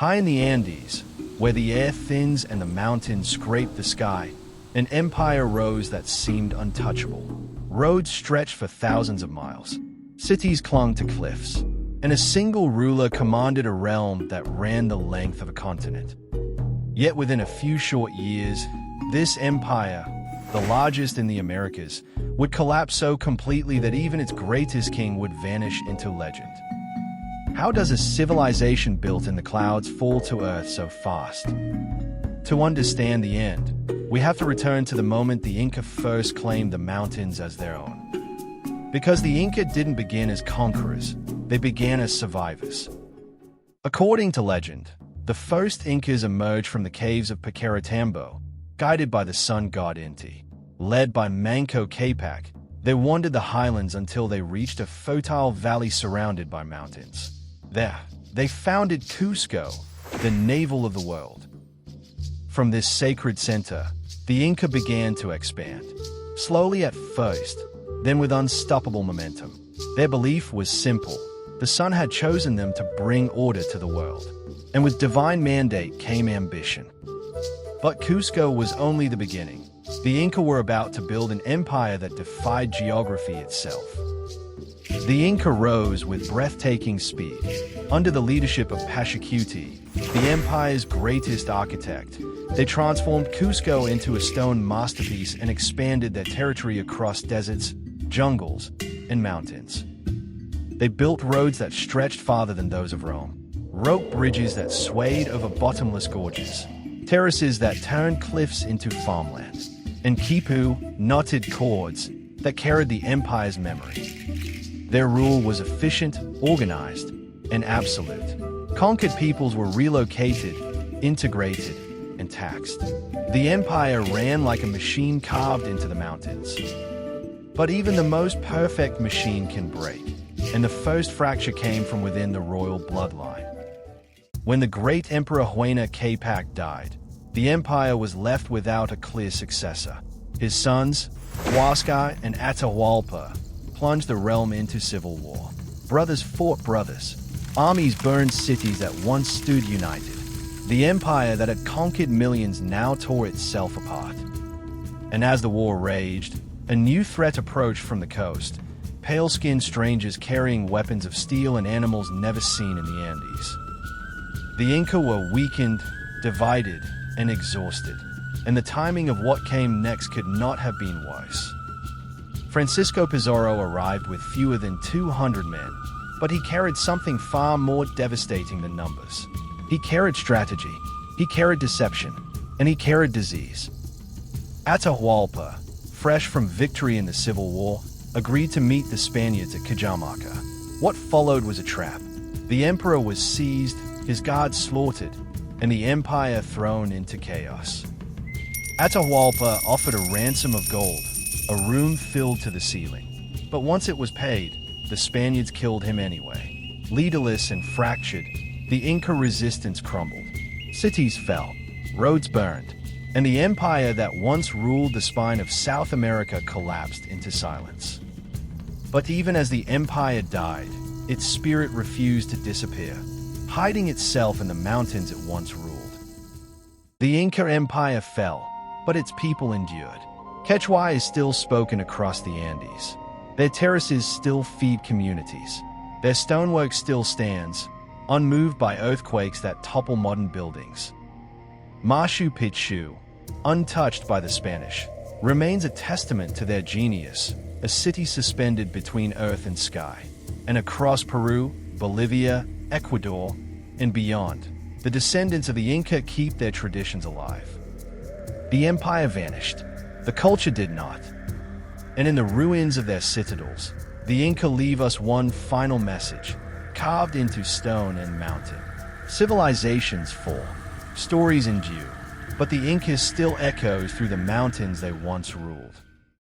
High in the Andes, where the air thins and the mountains scrape the sky, an empire rose that seemed untouchable. Roads stretched for thousands of miles. Cities clung to cliffs, and a single ruler commanded a realm that ran the length of a continent. Yet within a few short years, this empire, the largest in the Americas, would collapse so completely that even its greatest king would vanish into legend. How does a civilization built in the clouds fall to earth so fast? To understand the end, we have to return to the moment the Inca first claimed the mountains as their own. Because the Inca didn't begin as conquerors, they began as survivors. According to legend, the first Incas emerged from the caves of Pachacuti, guided by the sun god Inti. Led by Manco Capac, they wandered the highlands until they reached a fertile valley surrounded by mountains. There, they founded Cusco, the navel of the world. From this sacred center, the Inca began to expand, slowly at first, then with unstoppable momentum. Their belief was simple. The sun had chosen them to bring order to the world, and with divine mandate came ambition. But Cusco was only the beginning. The Inca were about to build an empire that defied geography itself. The Inca rose with breathtaking speed. Under the leadership of Pachacuti, the empire's greatest architect, they transformed Cusco into a stone masterpiece and expanded their territory across deserts, jungles, and mountains. They built roads that stretched farther than those of Rome, rope bridges that swayed over bottomless gorges, terraces that turned cliffs into farmland, and quipu, knotted cords that carried the empire's memory. Their rule was efficient, organized, and absolute. Conquered peoples were relocated, integrated, and taxed. The empire ran like a machine carved into the mountains. But even the most perfect machine can break, and the first fracture came from within the royal bloodline. When the great Emperor Huayna Capac died, the empire was left without a clear successor. His sons, Huascar and Atahualpa, plunged the realm into civil war. Brothers fought brothers. Armies burned cities that once stood united. The empire that had conquered millions now tore itself apart. And as the war raged, a new threat approached from the coast. Pale-skinned strangers carrying weapons of steel and animals never seen in the Andes. The Inca were weakened, divided, and exhausted, and the timing of what came next could not have been worse. Francisco Pizarro arrived with fewer than 200 men, but he carried something far more devastating than numbers. He carried strategy, he carried deception, and he carried disease. Atahualpa, fresh from victory in the Civil War, agreed to meet the Spaniards at Cajamarca. What followed was a trap. The emperor was seized, his guards slaughtered, and the empire thrown into chaos. Atahualpa offered a ransom of gold, a room filled to the ceiling. But once it was paid, the Spaniards killed him anyway. Leaderless and fractured, the Inca resistance crumbled. Cities fell, roads burned, and the empire that once ruled the spine of South America collapsed into silence. But even as the empire died, its spirit refused to disappear, hiding itself in the mountains it once ruled. The Inca Empire fell, but its people endured. Quechua is still spoken across the Andes. Their terraces still feed communities. Their stonework still stands, unmoved by earthquakes that topple modern buildings. Machu Picchu, untouched by the Spanish, remains a testament to their genius, a city suspended between earth and sky. And across Peru, Bolivia, Ecuador, and beyond, the descendants of the Inca keep their traditions alive. The empire vanished. The culture did not. And in the ruins of their citadels, the Inca leave us one final message, carved into stone and mountain. Civilizations fall, stories endure, but the Incas still echoes through the mountains they once ruled.